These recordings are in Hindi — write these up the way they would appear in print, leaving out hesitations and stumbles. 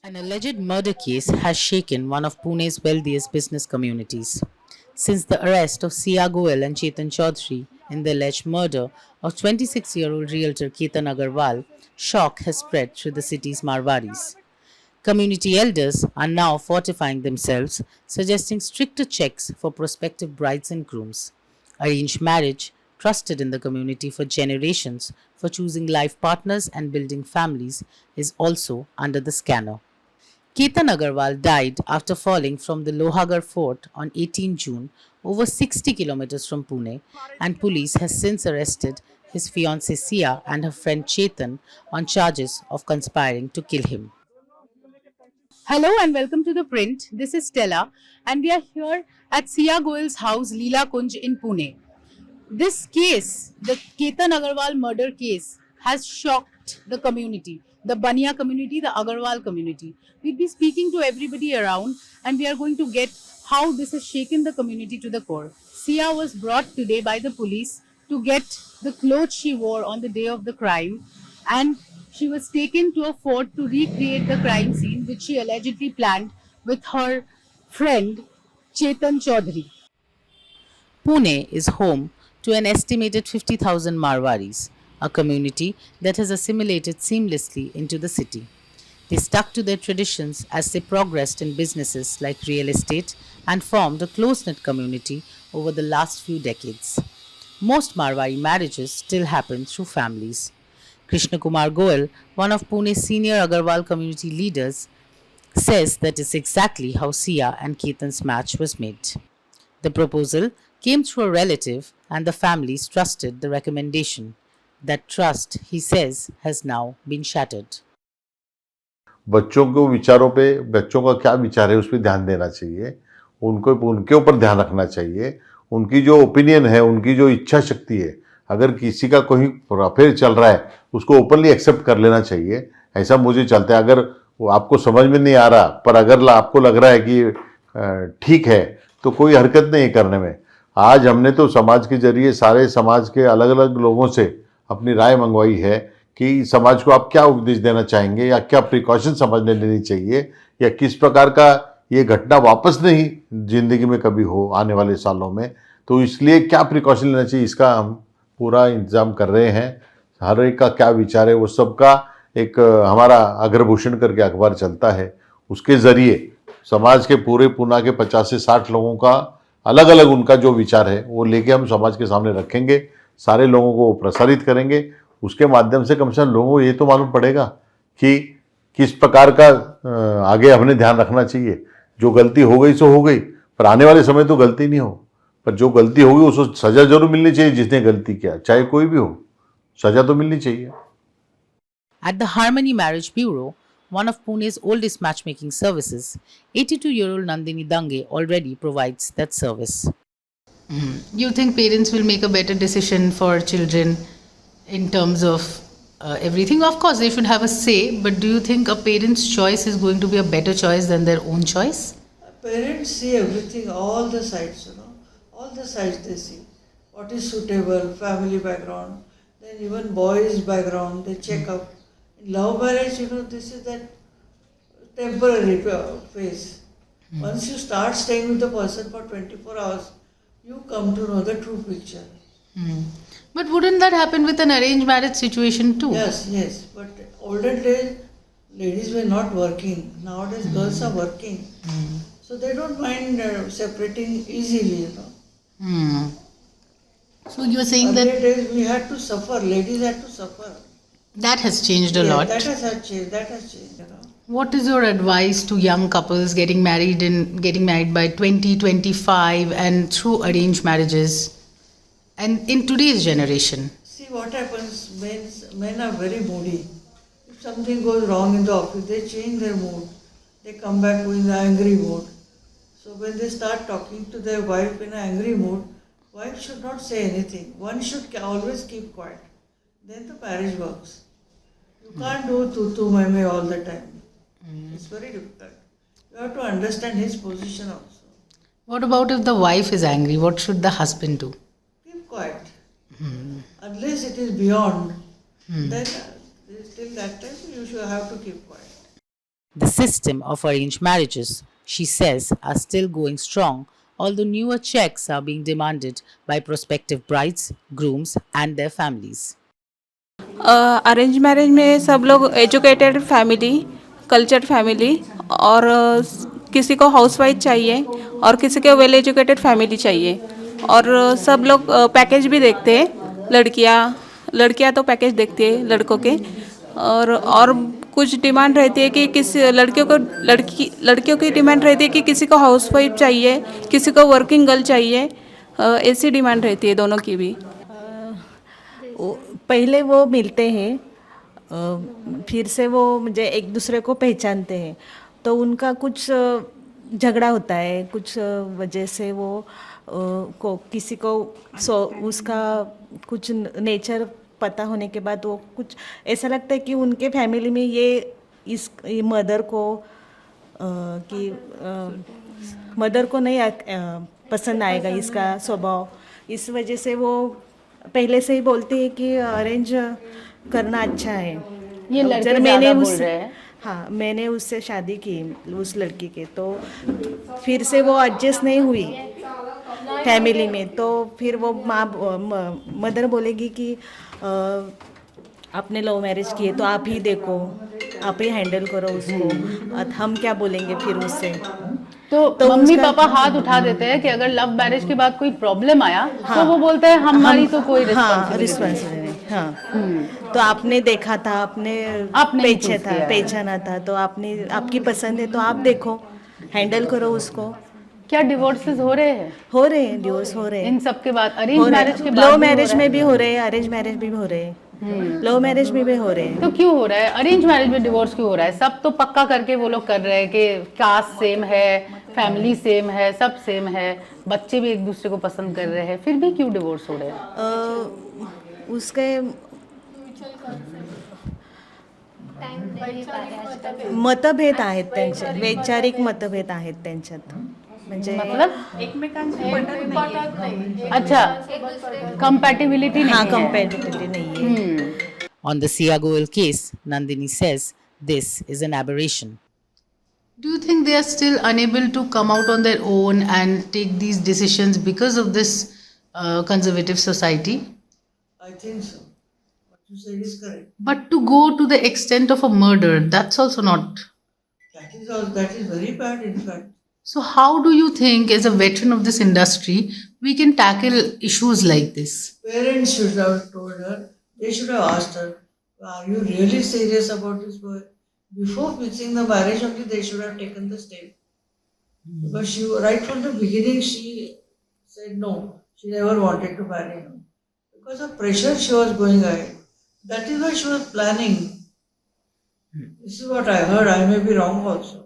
An alleged murder case has shaken one of Pune's wealthiest business communities. Since the arrest of Sia Goel and Chetan Chaudhary in the alleged murder of 26-year-old realtor Ketan Agarwal, shock has spread through the city's Marwaris. Community elders are now fortifying themselves, suggesting stricter checks for prospective brides and grooms. Arranged marriage, trusted in the community for generations for choosing life partners and building families, is also under the scanner. Ketan Agarwal died after falling from the Lohagar fort on 18 June, over 60 kilometers from Pune, and police has since arrested his fiancée Sia and her friend Chetan on charges of conspiring to kill him. Hello and welcome to the print. This is Stella, and we are here at Sia Goel's house, Leela Kunj in Pune. This case, the Ketan Agarwal murder case, has shocked the community, the Bania community, the Agarwal community. We'll be speaking to everybody around, and we are going to get how this has shaken the community to the core. Sia was brought today by the police to get the clothes she wore on the day of the crime, and she was taken to a fort to recreate the crime scene, which she allegedly planned with her friend Chetan Chaudhary. Pune is home to an estimated 50,000 Marwaris, a community that has assimilated seamlessly into the city. They stuck to their traditions as they progressed in businesses like real estate and formed a close knit community over the last few decades. Most Marwari marriages still happen through families. Krishna Kumar Goel, one of Pune's senior Agarwal community leaders, says that is exactly how Sia and Ketan's match was made. The proposal came through a relative, and the families trusted the recommendation. That trust, he says, has now been shattered. बच्चों को विचारों पे बच्चों का क्या विचार है उस पर ध्यान देना चाहिए, उनको उनके ऊपर ध्यान रखना चाहिए, उनकी जो ओपिनियन है, उनकी जो इच्छा शक्ति है, अगर किसी का कोई अफेयर चल रहा है उसको ओपनली एक्सेप्ट कर लेना चाहिए। ऐसा मुझे चलता है। अगर वो आपको समझ में नहीं आ रहा पर अगर आपको लग रहा है कि ठीक है तो कोई हरकत नहीं है करने में। आज हमने तो समाज के जरिए सारे समाज के अलग अलग लोगों से अपनी राय मंगवाई है कि समाज को आप क्या उपदेश देना चाहेंगे या क्या प्रिकॉशन समझने लेनी चाहिए या किस प्रकार का ये घटना वापस नहीं जिंदगी में कभी हो आने वाले सालों में, तो इसलिए क्या प्रिकॉशन लेना चाहिए इसका हम पूरा इंतजाम कर रहे हैं। हर एक का क्या विचार है वो सबका एक हमारा अग्रभूषण करके अखबार चलता है, उसके ज़रिए समाज के पूरे पूना के 50 से 60 लोगों का अलग अलग उनका जो विचार है वो लेके हम समाज के सामने रखेंगे, सारे लोगों को प्रसारित करेंगे। उसके माध्यम से कम से कम लोगों को ये तो मालूम पड़ेगा कि किस प्रकार का आगे हमने ध्यान रखना चाहिए। जो गलती हो गई सो हो गई, पर आने वाले समय तो गलती नहीं हो, पर जो गलती होगी उसको सजा जरूर मिलनी चाहिए। जिसने गलती किया चाहे कोई भी हो, सजा तो मिलनी चाहिए। At the Harmony Marriage Bureau, one of Pune's oldest matchmaking services, 82-year-old Nandini Dange already provides that service. You think parents will make a better decision for children in terms of everything? Of course, they should have a say, but do you think a parent's choice is going to be a better choice than their own choice? Parents see everything, all the sides, all the sides they see. What is suitable, family background, then even boys' background, they check up. In love marriage, this is that temporary phase. Once you start staying with the person for 24 hours, you come to know the true picture. But wouldn't that happen with an arranged marriage situation too? Yes. But olden days, ladies were not working. Nowadays, girls are working. So they don't mind separating easily, So you're saying Earlier that days we had to suffer, ladies had to suffer. that has changed a lot. That has changed, What is your advice to young couples getting married by 20, 25 and through arranged marriages and in today's generation? See what happens, men are very moody. If something goes wrong in the office, they change their mood. They come back with an angry mood. So when they start talking to their wife in an angry mood, wife should not say anything. One should always keep quiet. Then the marriage works. You can't do tu mai all the time. It's very difficult. You have to understand his position also. What about if the wife is angry? What should the husband do? Keep quiet. Unless it is beyond, then till that time you you should have to keep quiet. The system of arranged marriages, she says, are still going strong, although newer checks are being demanded by prospective brides, grooms, and their families. Arrange marriage में सब लोग एजुकेटेड फैमिली, कल्चर्ड फैमिली और किसी को हाउसवाइफ चाहिए और किसी को वेल एजुकेटेड फैमिली चाहिए और सब लोग पैकेज भी देखते हैं। लड़कियां तो पैकेज देखती है लड़कों के और कुछ डिमांड रहती है कि किसी लड़कियों की डिमांड रहती है कि किसी को हाउसवाइफ चाहिए, किसी को वर्किंग गर्ल चाहिए। ऐसी डिमांड रहती है दोनों की भी। पहले वो मिलते हैं, फिर से वो मुझे एक दूसरे को पहचानते हैं, तो उनका कुछ झगड़ा होता है, कुछ वजह से वो को किसी को उसका कुछ नेचर पता होने के बाद वो कुछ ऐसा लगता है कि उनके फैमिली में ये मदर को मदर को नहीं पसंद आएगा इसका स्वभाव। इस वजह से वो पहले से ही बोलते हैं कि अरेंज करना अच्छा है। ये लड़के जब ज़्यादा बोल रहे हैं। हाँ, मैंने उससे शादी की उस लड़की के, तो फिर से वो एडजस्ट नहीं हुई फैमिली में, तो फिर वो मदर बोलेगी कि आपने लव मैरिज किए तो आप ही देखो, आप ही हैंडल करो उसको, हम क्या बोलेंगे फिर उससे। तो मम्मी पापा हाथ उठा देते हैं कि अगर लव मैरिज के बाद कोई प्रॉब्लम आया तो वो बोलते हैं हमारी तो कोई रिस्पॉन्सिबिलिटी नहीं। हाँ, तो आपने देखा था, आपने पहचाना था, तो आपकी पसंद है तो आप देखो, हैंडल करो उसको। क्या डिवोर्सेस हो रहे हैं? हो रहे हैं, डिवोर्स हो रहे हैं। इन सब के बाद अरेंज मैरिज के बाद लव मैरिज में भी हो रहे हैं, अरेंज मैरिज भी हो रहे हैं, लव मैरिज में भी हो रहे हैं। तो क्यों हो रहा है अरेंज मैरिज में डिवोर्स क्यों हो रहा है? सब तो पक्का करके वो लोग कर रहे हैं कि कास्ट सेम है, फैमिली सेम है, सब सेम है, बच्चे भी एक दूसरे को पसंद कर रहे हैं, फिर भी क्यों डिवोर्स हो रहे हैं? उसके मतभेद आहेत त्यांच्यात, वैचारिक मतभेद आहेत त्यांच्यात, म्हणजे मतलब अच्छा, कंपैटिबिलिटी नहीं हाँ, है। कंपैटिबिलिटी नहीं है। On the Sia Goel case, Nandini says this is an aberration. Do you think they are still unable to come out on their own and take these decisions because of this conservative society? I think so. What you said is correct. But to go to the extent of a murder, that's also not. That is very bad, in fact. So, how do you think, as a veteran of this industry, we can tackle issues like this? Parents should have told her, they should have asked her, are you really serious about this boy? Before fixing the marriage only, they should have taken the step. Because right from the beginning, she said no, she never wanted to marry him. Because of pressure, she was going ahead. That is why she was planning. This is what I heard, I may be wrong also.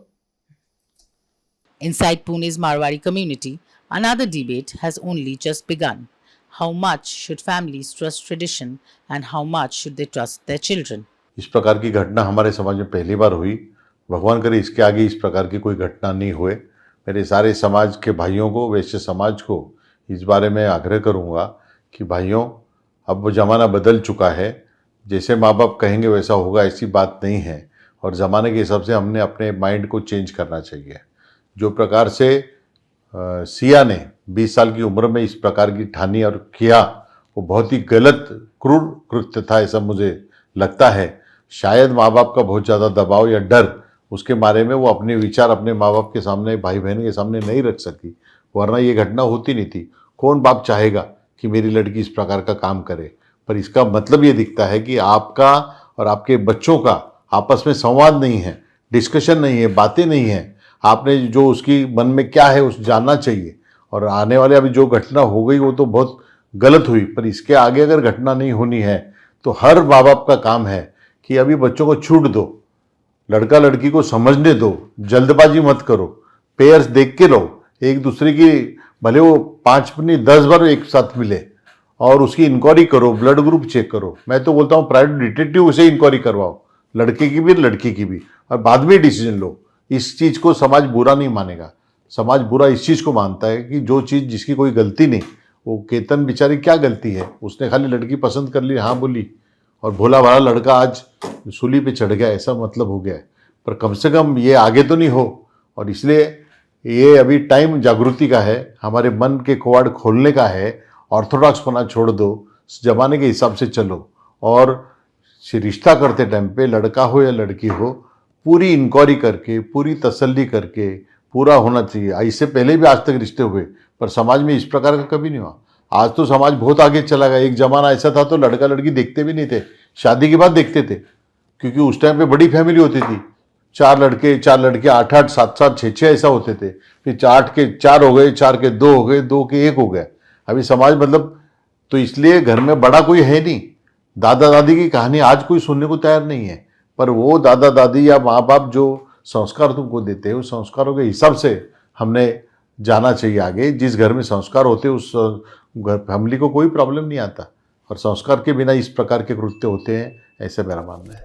Inside Pune's Marwari community, another debate has only just begun. How much should families trust tradition and how much should they trust their children? इस प्रकार की घटना हमारे समाज में पहली बार हुई। भगवान करे इसके आगे इस प्रकार की कोई घटना नहीं हुए। मेरे सारे समाज के भाइयों को, वैश्य समाज को इस बारे में आग्रह करूँगा कि भाइयों, अब वो ज़माना बदल चुका है, जैसे माँ बाप कहेंगे वैसा होगा ऐसी बात नहीं है, और ज़माने के हिसाब से हमने अपने माइंड को चेंज करना चाहिए। जो प्रकार से सिया ने 20 साल की उम्र में इस प्रकार की ठानी और किया, वो बहुत ही गलत क्रूर कृत्य था, ऐसा मुझे लगता है। शायद माँ बाप का बहुत ज़्यादा दबाव या डर उसके बारे में वो अपने विचार अपने माँ बाप के सामने, भाई बहन के सामने नहीं रख सकी, वरना ये घटना होती नहीं थी। कौन बाप चाहेगा कि मेरी लड़की इस प्रकार का काम करे? पर इसका मतलब ये दिखता है कि आपका और आपके बच्चों का आपस में संवाद नहीं है, डिस्कशन नहीं है, बातें नहीं है। आपने जो उसकी मन में क्या है उस जानना चाहिए। और आने वाले अभी जो घटना हो गई वो तो बहुत गलत हुई, पर इसके आगे अगर घटना नहीं होनी है तो हर माँ बाप का काम है कि अभी बच्चों को छूट दो, लड़का लड़की को समझने दो, जल्दबाजी मत करो, पेयर्स देख के लो, एक दूसरे की भले वो 5 नहीं 10 बार एक साथ मिले और उसकी इंक्वायरी करो, ब्लड ग्रुप चेक करो। मैं तो बोलता हूँ प्राइवेट डिटेक्टिव से इंक्वायरी करवाओ, लड़के की भी लड़की की भी, और बाद में डिसीजन लो। इस चीज़ को समाज बुरा नहीं मानेगा। समाज बुरा इस चीज़ को मानता है कि जो चीज़ जिसकी कोई गलती नहीं, वो केतन बेचारी क्या गलती है, उसने खाली लड़की पसंद कर ली, हाँ बोली, और भोला भाला लड़का आज सूली पे चढ़ गया, ऐसा मतलब हो गया है। पर कम से कम ये आगे तो नहीं हो, और इसलिए ये अभी टाइम जागृति का है, हमारे मन के कवाड़ खोलने का है। ऑर्थोडॉक्स पना छोड़ दो, जमाने के हिसाब से चलो, और रिश्ता करते टाइम पे लड़का हो या लड़की हो, पूरी इंक्वायरी करके, पूरी तसल्ली करके पूरा होना चाहिए। इससे पहले भी आज तक रिश्ते हुए, पर समाज में इस प्रकार का कभी नहीं हुआ। आज तो समाज बहुत आगे चला गया। एक जमाना ऐसा था तो लड़का लड़की देखते भी नहीं थे, शादी के बाद देखते थे, क्योंकि उस टाइम पे बड़ी फैमिली होती थी, 4 लड़के 4 लड़के, 8-8, 7-7, 6-6 ऐसा होते थे। फिर 8 के 4 हो गए, 4 के 2 हो गए, 2 के 1 हो गए। अभी समाज मतलब, तो इसलिए घर में बड़ा कोई है नहीं। दादा दादी की कहानी आज कोई सुनने को तैयार नहीं है, पर वो दादा दादी या माँ बाप जो संस्कार तुमको देते हैं, उस संस्कारों के हिसाब से हमने जाना चाहिए आगे। जिस घर में संस्कार होते उस घर फैमिली को कोई प्रॉब्लम नहीं आता, और संस्कार के बिना इस प्रकार के कृत्य होते हैं, ऐसे मेरा मानना है।